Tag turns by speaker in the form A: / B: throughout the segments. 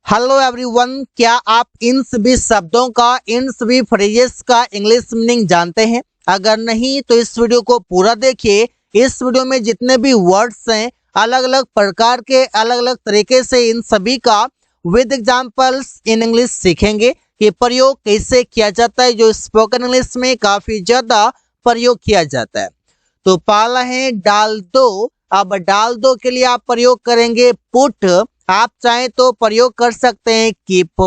A: Hello everyone, क्या आप इन सभी शब्दों का, इन सभी फ्रेजेस का इंग्लिश मीनिंग जानते हैं? अगर नहीं तो इस वीडियो को पूरा देखिए। इस वीडियो में जितने भी वर्ड्स हैं, अलग अलग प्रकार के, अलग अलग तरीके से इन सभी का विद एग्जांपल्स इन इंग्लिश सीखेंगे कि प्रयोग कैसे किया जाता है, जो स्पोकन इंग्लिश में काफी ज्यादा प्रयोग किया जाता है। तो पहला है डाल दो। अब डाल दो के लिए आप प्रयोग करेंगे पुट। आप चाहें तो प्रयोग कर सकते हैं कीप।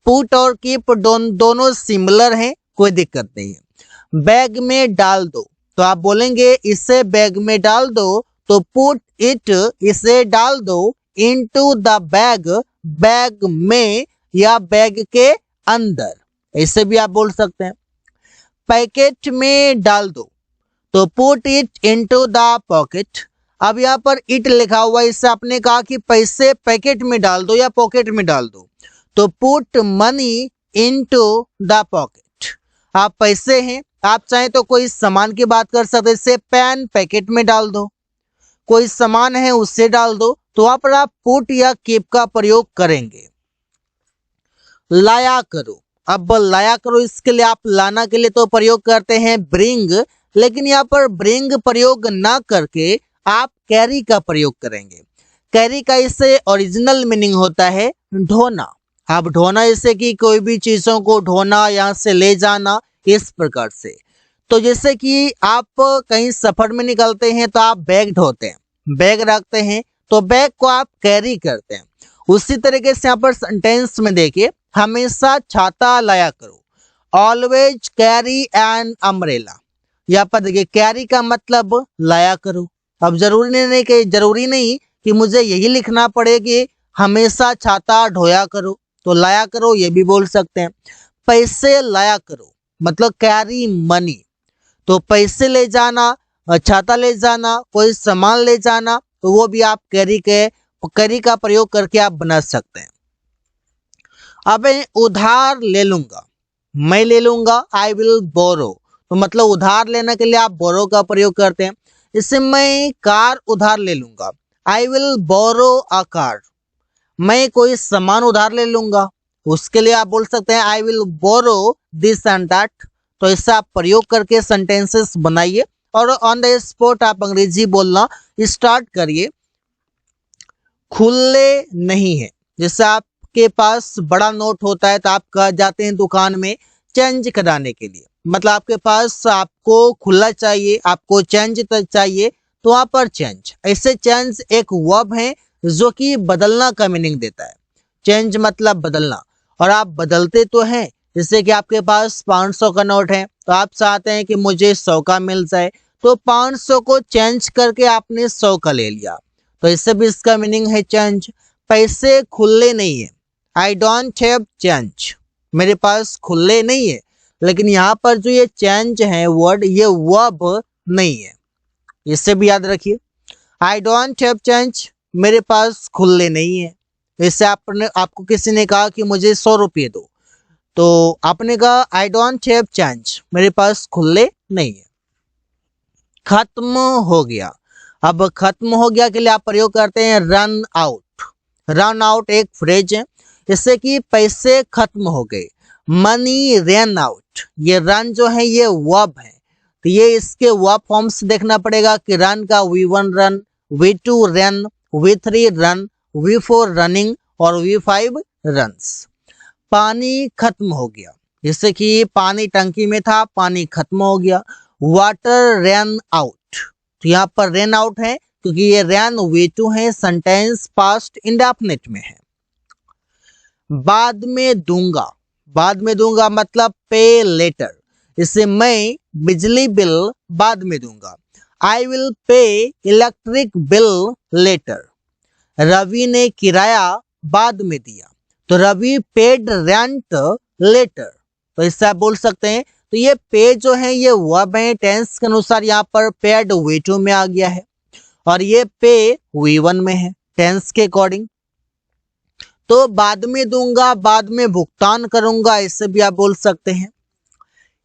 A: पुट और कीप दोनों सिमिलर हैं, कोई दिक्कत नहीं है। बैग में डाल दो, तो आप बोलेंगे इसे बैग में डाल दो, तो पुट इट, इसे डाल दो इनटू द बैग, बैग में या बैग के अंदर, ऐसे भी आप बोल सकते हैं। पैकेट में डाल दो, तो put it into the pocket. अब यहाँ पर इट लिखा हुआ है, इससे आपने कहा कि पैसे पैकेट में डाल दो या पॉकेट में डाल दो, तो put money into the pocket. आप पैसे हैं, आप चाहें तो कोई सामान की बात कर सकते हैं, जैसे पेन पैकेट में डाल दो, कोई सामान है उससे डाल दो, तो वहां पर आप पुट या कीप का प्रयोग करेंगे। लाया करो। अब लाया करो, इसके लिए आप लाना के लिए तो प्रयोग करते हैं ब्रिंग, लेकिन यहाँ पर ब्रिंग प्रयोग ना करके आप कैरी का प्रयोग करेंगे। कैरी का इससे ओरिजिनल मीनिंग होता है ढोना। आप ढोना जैसे कि कोई भी चीजों को ढोना, यहाँ से ले जाना, इस प्रकार से। तो जैसे कि आप कहीं सफर में निकलते हैं तो आप बैग ढोते हैं, बैग रखते हैं, तो बैग को आप कैरी करते हैं। उसी तरीके से यहाँ पर सेंटेंस में देखिए, हमेशा छाता लाया करो, ऑलवेज कैरी एन अम्ब्रेला। यहाँ पर देखिए कैरी का मतलब लाया करो। अब जरूरी नहीं कि मुझे यही लिखना पड़े कि हमेशा छाता ढोया करो, तो लाया करो ये भी बोल सकते हैं। पैसे लाया करो मतलब कैरी मनी, तो पैसे ले जाना, छाता ले जाना, कोई सामान ले जाना, तो वो भी आप कैरी का प्रयोग करके आप बना सकते हैं। अब उधार ले लूंगा, मैं ले लूंगा, आई विल बोरो, तो मतलब उधार लेने के लिए आप बोरो का प्रयोग करते हैं। इससे मैं कार उधार ले लूंगा, आई विल बोरो अ कार। मैं कोई सामान उधार ले लूंगा, उसके लिए आप बोल सकते हैं I will borrow this and that. तो इससे आप प्रयोग करके सेंटेंसेस बनाइए और ऑन द स्पॉट आप अंग्रेजी बोलना स्टार्ट करिए। खुले नहीं है, जैसे आपके पास बड़ा नोट होता है तो आप जाते हैं दुकान में चेंज कराने के लिए, मतलब आपके पास आपको खुला चाहिए, आपको चेंज चाहिए, तो वहां पर चेंज। ऐसे चेंज एक वर्ब है जो कि बदलना का मीनिंग देता है। चेंज मतलब बदलना, और आप बदलते तो हैं। जैसे कि आपके पास 500 का नोट है, तो आप चाहते हैं कि मुझे 100 का मिल जाए, तो 500 को चेंज करके आपने 100 का ले लिया, तो इससे भी इसका मीनिंग है चेंज। पैसे खुले नहीं है, आई डोंट हैव चेंज, मेरे पास खुले नहीं है। लेकिन यहाँ पर जो ये चेंज है वर्ड, ये वर्ब नहीं है, इससे भी याद रखिए। आई डोंट हैव चेंज, मेरे पास खुले नहीं है। इससे आपको किसी ने कहा कि मुझे 100 रुपये दो, तो आपने कहा आई डोंट हैव चेंज, मेरे पास खुले नहीं है। खत्म हो गया। अब खत्म हो गया के लिए आप प्रयोग करते हैं रन आउट। रन आउट एक फ्रेज है, इससे कि पैसे खत्म हो गए। मनी रन आउट, ये रन जो है ये वर्ब है, तो ये इसके वर्ब फॉर्म्स देखना पड़ेगा कि रन का V1 run, V2 run, V3 run, V4 running और V5 रन्स। पानी खत्म हो गया, जैसे कि पानी टंकी में था, पानी खत्म हो गया। वाटर रन आउट, तो यहाँ पर रन आउट है क्योंकि ये रन V2 है, सेंटेंस पास्ट इंडेफिनिट में है। बाद में दूंगा, बाद में दूंगा मतलब पे लेटर, इससे मैं बिजली बिल बाद में दूंगा, I will pay electric bill later. Ravi ने किराया बाद में दिया, तो रवि पेड रेंट लेटर, तो इससे आप बोल सकते हैं। तो ये पे जो है ये वर्ब है, टेंस के अनुसार यहाँ पर पेड V2 में आ गया है, और ये पे V1 में है टेंस के अकॉर्डिंग। तो बाद में दूंगा, बाद में भुगतान करूंगा, इससे भी आप बोल सकते हैं।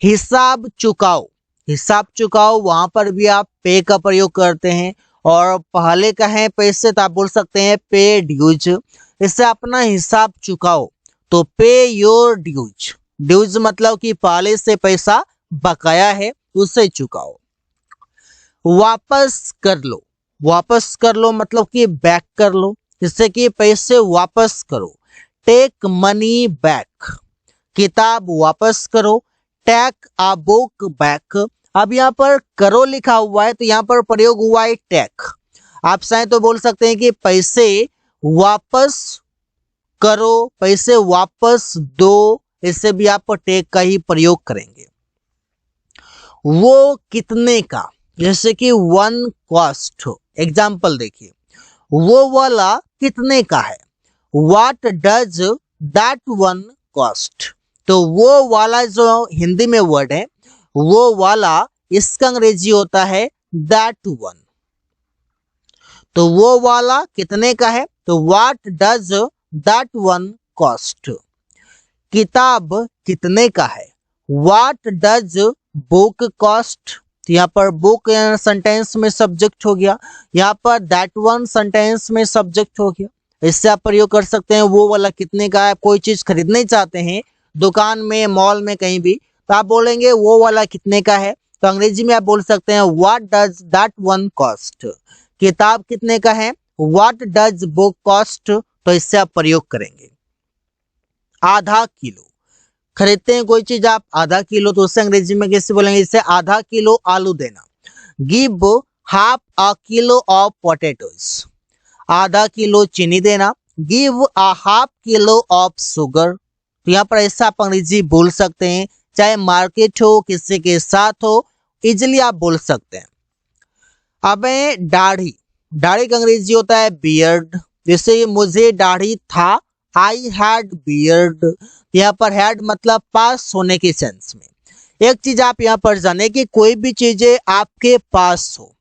A: हिसाब चुकाओ, हिसाब चुकाओ, वहां पर भी आप पे का प्रयोग करते हैं, और पहले का है पैसे तो आप बोल सकते हैं पे ड्यूज। इससे अपना हिसाब चुकाओ। तो पे योर ड्यूज, ड्यूज मतलब कि पहले से पैसा बकाया है उसे चुकाओ। वापस कर लो, वापस कर लो मतलब कि बैक कर लो, जिससे कि पैसे वापस करो। टेक मनी बैक, किताब वापस करो। टेक अ बुक बैक, अब यहाँ पर करो लिखा हुआ है तो यहाँ पर प्रयोग हुआ है टेक। आप चाहे तो बोल सकते हैं कि पैसे वापस करो, पैसे वापस दो, इससे भी आप टेक का ही प्रयोग करेंगे। वो कितने का, जैसे कि वन कॉस्ट, एग्जाम्पल देखिए, वो वाला कितने का है। What does that one cost, तो वो वाला जो हिंदी में वर्ड है वो वाला, इसका अंग्रेजी होता है दैट वन। तो वो वाला कितने का है, तो what does that one cost. किताब कितने का है, व्हाट डज बुक कॉस्ट। तो यहाँ पर बुक सेंटेंस में सब्जेक्ट हो गया, यहाँ पर दैट वन सेंटेंस में सब्जेक्ट हो गया। इससे आप प्रयोग कर सकते हैं वो वाला कितने का है। कोई चीज खरीदना चाहते हैं दुकान में, मॉल में, कहीं भी, तो आप बोलेंगे वो वाला कितने का है। तो अंग्रेजी में आप बोल सकते हैं what does that one cost. किताब कितने का है, व्हाट डज बुक कॉस्ट। तो इससे आप प्रयोग करेंगे। आधा किलो, खरीदते हैं कोई चीज आप आधा किलो, तो उससे अंग्रेजी में कैसे बोलेंगे, इससे आधा किलो आलू देना। Give half a kilo of potatoes, आधा किलो चीनी देना। Give a half kilo of sugar, तो यहाँ पर ऐसा आप अंग्रेजी बोल सकते हैं, चाहे मार्केट हो, किसी के साथ हो, इजिली आप बोल सकते हैं। अब दाढ़ी, दाढ़ी का अंग्रेजी होता है बियर्ड, जैसे मुझे दाढ़ी था, आई हैड बियर्ड। यहाँ पर हैड मतलब पास होने के सेंस में। एक चीज आप यहाँ पर जाने कि कोई भी चीजें आपके पास हो,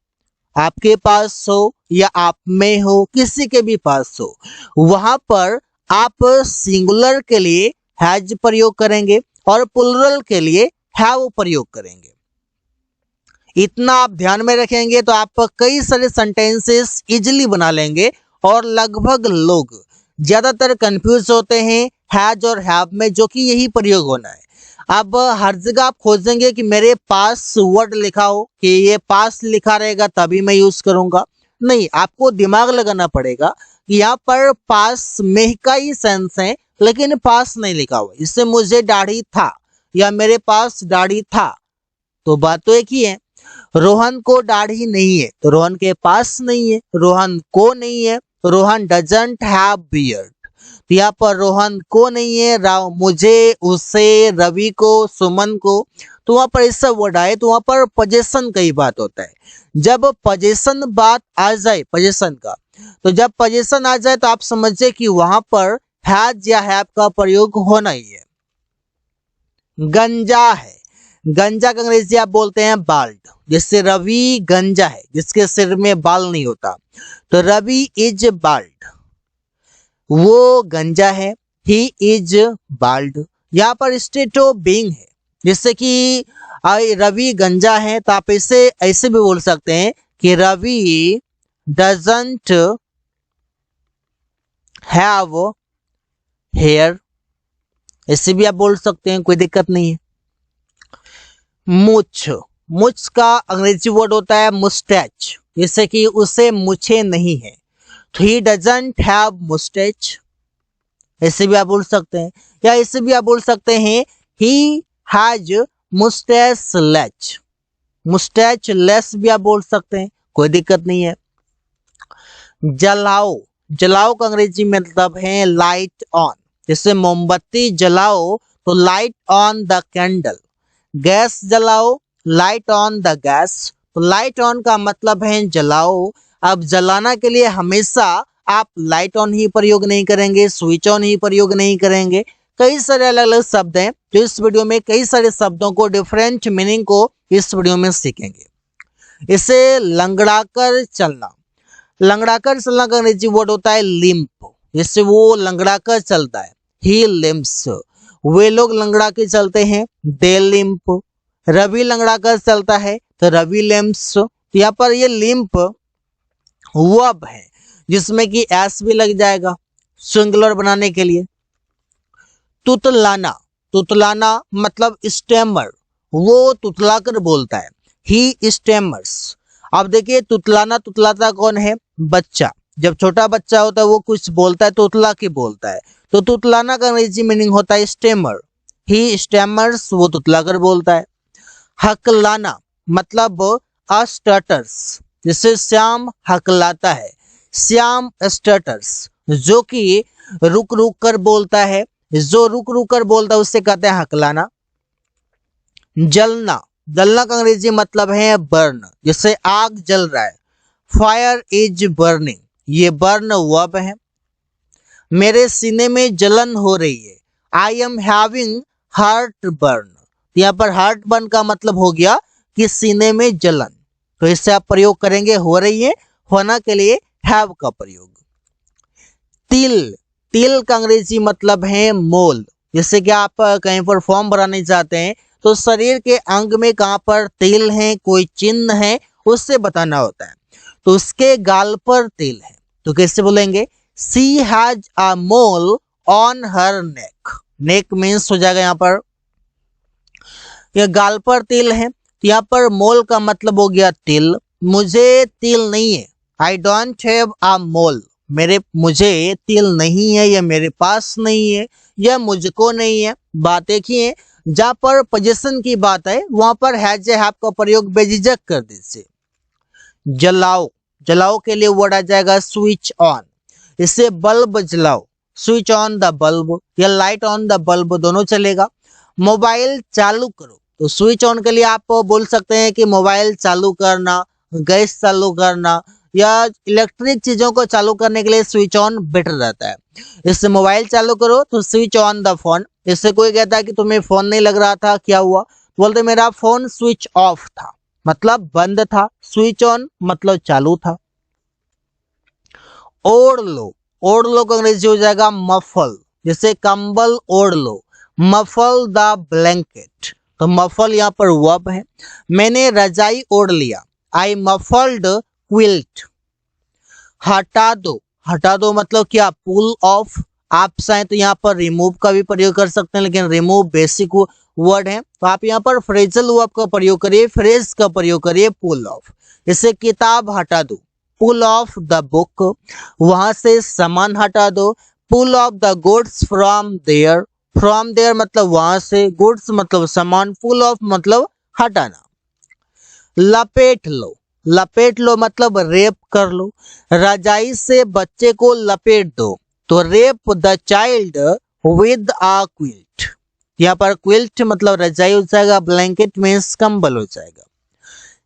A: आपके पास हो या आप में हो, किसी के भी पास हो, वहां पर आप सिंगुलर के लिए हैज प्रयोग करेंगे और प्लुरल के लिए हैव प्रयोग करेंगे। इतना आप ध्यान में रखेंगे तो आप कई सारे सेंटेंसेस इजिली बना लेंगे। और लगभग लोग ज्यादातर कंफ्यूज होते हैं हैज और हैव में, जो कि यही प्रयोग होना है। अब हर जगह आप खोजेंगे कि मेरे पास वर्ड लिखा हो, कि ये पास लिखा रहेगा तभी मैं यूज करूंगा, नहीं, आपको दिमाग लगाना पड़ेगा कि यहाँ पर पास में का ही सेंस है, लेकिन पास नहीं लिखा हुआ। इससे मुझे दाढ़ी था या मेरे पास दाढ़ी था, तो बात तो एक ही है। रोहन को दाढ़ी नहीं है, तो रोहन के पास नहीं है, रोहन को नहीं है, रोहन डजंट हैव बियर्ड। तो यहाँ पर रोहन को नहीं है, मुझे, उसे, रवि को, सुमन को, तो वहां पर ऐसा वर्ड आए तो वहां पर पोजेशन का ही बात होता है। जब पोजेशन बात आ जाए पोजेशन का, तो जब पोजेशन आ जाए तो आप समझिए कि वहां पर हैज या हैव का प्रयोग होना ही है। गंजा है, गंजा का अंग्रेजी आप बोलते हैं बाल्ड, जिससे रवि गंजा है, जिसके सिर में बाल नहीं होता, तो रवि इज बाल्ड, वो गंजा है, ही इज बाल्ड। यहाँ पर स्टेट ऑफ बीइंग है, जिससे कि रवि गंजा है, तो आप इसे ऐसे भी बोल सकते हैं कि रवि डजंट हैव हेयर, ऐसे भी आप बोल सकते हैं, कोई दिक्कत नहीं है। मुछ, मुछ का अंग्रेजी वर्ड होता है मुस्टैच, जैसे कि उसे मुछे नहीं है, तो ही डजंट हैव मुस्टैच, ऐसे भी आप बोल सकते हैं। या ऐसे भी आप बोल सकते हैं he has moustache less, moustache less भी आप बोल सकते हैं, कोई दिक्कत नहीं है। जलाओ, जलाओ का अंग्रेजी मतलब है लाइट ऑन, जैसे मोमबत्ती जलाओ तो light on the candle. Gas जलाओ, लाइट ऑन द गैस, तो लाइट ऑन का मतलब है जलाओ। अब जलाना के लिए हमेशा आप लाइट ऑन ही प्रयोग नहीं करेंगे, स्विच ऑन ही प्रयोग नहीं करेंगे। कई सारे अलग अलग शब्द हैं जो इस वीडियो में, कई सारे शब्दों को, डिफरेंट मीनिंग को इस वीडियो में सीखेंगे। इसे लंगड़ाकर चलना, लंगड़ाकर चलना का अंग्रेजी वर्ड होता है लिम्प, जिससे वो लंगड़ाकर चलता है, ही लिम्प्स, वे लोग लंगड़ा के चलते हैं, दे लिम्प। रवि लंगड़ा कर चलता है तो रवि लिम्प्स। तो यहाँ पर ये लिम्प वर्ब है जिसमें कि एस भी लग जाएगा, सिंगुलर बनाने के लिए। तुतलाना, तुतलाना मतलब स्टेमर, वो तुतला कर बोलता है, ही स्टेमर्स। अब देखिए तुतलाना, तुतलाता कौन है? बच्चा। जब छोटा बच्चा होता है वो कुछ बोलता है तो तुतला के बोलता है, तो तुतलाना का अंग्रेजी मीनिंग होता है स्टेमर, ही स्टेमर्स, वो तुतला कर बोलता है। हकलाना मतलब स्टटर्स, जिसे श्याम हकलाता है, श्याम स्टटर्स, जो कि रुक रुक कर बोलता है, जो रुक रुक कर बोलता है उससे कहते हैं हकलाना। जलना, जलना का अंग्रेजी मतलब है बर्न, जैसे आग जल रहा है, फायर इज बर्निंग, ये बर्न वर्ब है। मेरे सीने में जलन हो रही है, I am having heart burn, यहाँ पर हार्ट बर्न का मतलब हो गया कि सीने में जलन, तो इससे आप प्रयोग करेंगे हो रही है, होना के लिए हैव का प्रयोग। तिल, तिल का अंग्रेजी मतलब है मोल, जैसे कि आप कहीं पर फॉर्म भराने जाते हैं तो शरीर के अंग में कहाँ पर तिल है, कोई चिन्ह है, उससे बताना होता है, तो उसके गाल पर तिल है, तो कैसे बोलेंगे? She has a mole on her neck, neck means हो जाएगा यहाँ पर, यह गाल पर तिल है, तो यहाँ पर मोल का मतलब हो गया तिल, मुझे तिल नहीं है, आई डोंट हैव अ मोल, मुझे तिल नहीं है, या मेरे पास नहीं है, या मुझको नहीं है। बात एक ही है, जहाँ पर पोजीशन की बात है वहां पर हैज हैव का प्रयोग बेझिझक कर दीजिए। जलाओ, जलाओ के लिए वर्ड आ जाएगा स्विच ऑन, इससे बल्ब जलाओ, स्विच ऑन द बल्ब या लाइट ऑन द बल्ब दोनों चलेगा। मोबाइल चालू करो, तो स्विच ऑन के लिए आप बोल सकते हैं कि मोबाइल चालू करना, गैस चालू करना, या इलेक्ट्रिक चीजों को चालू करने के लिए स्विच ऑन बेटर रहता है। इससे मोबाइल चालू करो तो स्विच ऑन द फोन, इससे कोई कहता है कि तुम्हें फोन नहीं लग रहा था, क्या हुआ? तो बोलते मेरा फोन स्विच ऑफ था, मतलब बंद था, स्विच ऑन मतलब चालू था। ओढ़ लो, ओढ़ लो का अंग्रेजी हो जाएगा मफल, जैसे कंबल ओढ़ लो, मफल द ब्लैंकेट, तो मफल यहाँ पर वर्ब है। मैंने रजाई ओढ़ लिया, आई मफल्ड क्विल्ट। हटा दो, हटा दो मतलब क्या? पुल ऑफ। आप चाहें तो यहाँ पर रिमूव का भी प्रयोग कर सकते हैं, लेकिन रिमूव बेसिक वर्ड है, तो आप यहाँ पर फ्रेजल वर्ब का प्रयोग करिए, फ्रेज का प्रयोग करिए, पुल ऑफ। जैसे किताब हटा दो, पुल ऑफ द बुक, वहां से सामान हटा दो, pull off the goods from there, from there मतलब वहां से, गुड्स मतलब सामान, पुल ऑफ मतलब हटाना। लपेट लो, लपेट लो मतलब रेप कर लो, रजाई से बच्चे को लपेट दो, तो rape the child with a quilt, यहाँ पर क्विल्ट मतलब रजाई हो जाएगा, ब्लैंकेट मीन्स कंबल हो जाएगा।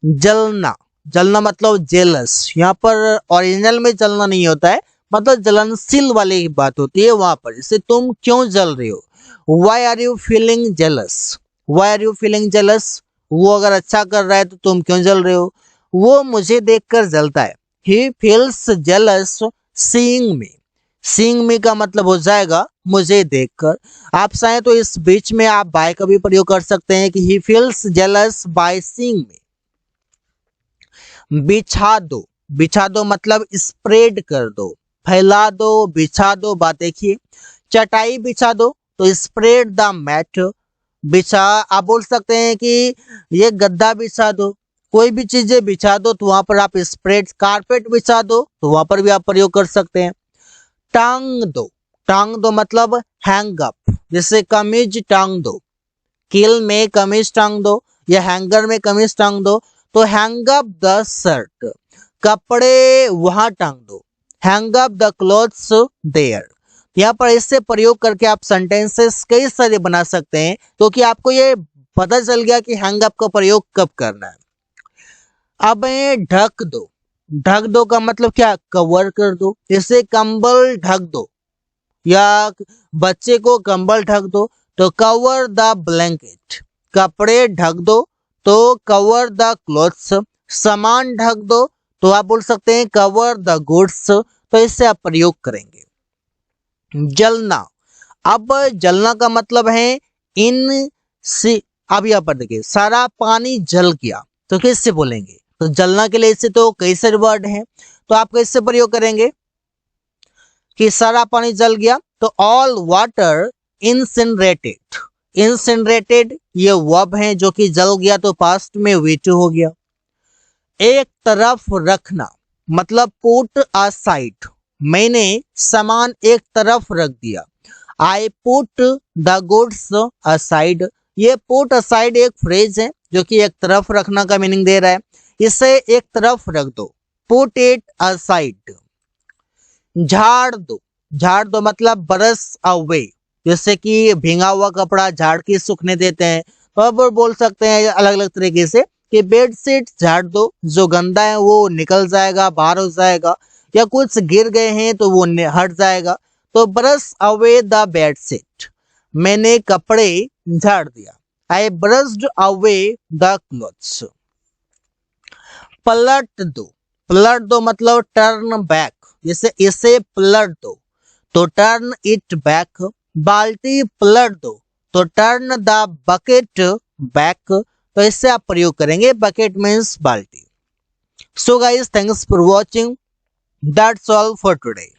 A: जलना, जलना मतलब जेलस, यहाँ पर ओरिजिनल में जलना नहीं होता है, मतलब जलनशील वाली बात होती है वहां पर, जैसे तुम क्यों जल रहे हो, why are you feeling jealous, why are you feeling jealous, वो अगर अच्छा कर रहा है तो तुम क्यों जल रहे हो, वो मुझे देखकर जलता है, he feels jealous seeing me, seeing मी का मतलब हो जाएगा मुझे देखकर। आप चाहें तो इस बीच में आप बाय का भी प्रयोग कर सकते हैं कि he feels jealous by seeing मी। बिछा दो, बिछा दो मतलब स्प्रेड कर दो, फैला दो, बिछा दो, बात देखिए। चटाई बिछा दो तो स्प्रेड द मैट, बिछा, आप बोल सकते हैं कि ये गद्दा बिछा दो, कोई भी चीजें बिछा दो तो वहां पर आप स्प्रेड, कारपेट बिछा दो तो वहां पर भी आप प्रयोग कर सकते हैं। टांग दो, टांग दो मतलब हैंग अप, जैसे कमीज टांग दो, कील में कमीज टांग दो या हैंगर में कमीज टांग दो, तो हैंग अप द शर्ट, कपड़े वहां टांग दो, hang up the clothes there. यहाँ पर इससे प्रयोग करके आप सेंटेंसेस कई सारे बना सकते हैं, क्योंकि आपको ये पता चल गया कि हैंग अप का प्रयोग कब करना है। अब ढक दो, ढक दो का मतलब क्या? कवर कर दो, जैसे कंबल ढक दो या बच्चे को कंबल ढक दो तो कवर द ब्लैंकेट, कपड़े ढक दो तो कवर द क्लोथ्स, सामान ढक दो तो आप बोल सकते हैं कवर द गुड्स, तो इससे आप प्रयोग करेंगे। जलना, अब जलना का मतलब है इन से, अब यहाँ पर देखिए सारा पानी जल गया, तो किससे बोलेंगे? तो जलना के लिए इससे तो कई सारे वर्ड हैं, तो आप कैसे प्रयोग करेंगे? कि सारा पानी जल गया, तो ऑल वाटर इंसिनरेटेड। इंसिनरेटेड ये वर्ब है जो कि जल गया, तो पास्ट में V2 हो गया। एक तरफ रखना मतलब पुट असाइड, मैंने सामान एक तरफ रख दिया। I put the goods aside, ये पुट असाइड एक फ्रेज है जो कि एक तरफ रखना का मीनिंग दे रहा है। इसे एक तरफ रख दो, पुट इट असाइड। झाड़ दो, झाड़ दो मतलब ब्रश अवे, जैसे कि भींगा हुआ कपड़ा झाड़ के सूखने देते हैं, तो अब बोल सकते हैं अलग अलग तरीके से कि बेडशीट झाड़ दो, जो गंदा है वो निकल जाएगा, बाहर हो जाएगा, या कुछ गिर गए हैं तो वो हट जाएगा। तो ब्रश अवे द बेडशीट, मैंने कपड़े झाड़ दिया। आई ब्रश्ड अवे द क्लॉथ्स। पलट दो, पलट दो मतलब टर्न बैक, जैसे इसे पलट दो तो टर्न इट बैक। बाल्टी पलट दो तो टर्न द बकेट बैक, तो इससे आप प्रयोग करेंगे, बकेट मीन्स बाल्टी। So guys, thanks for watching, that's all for today.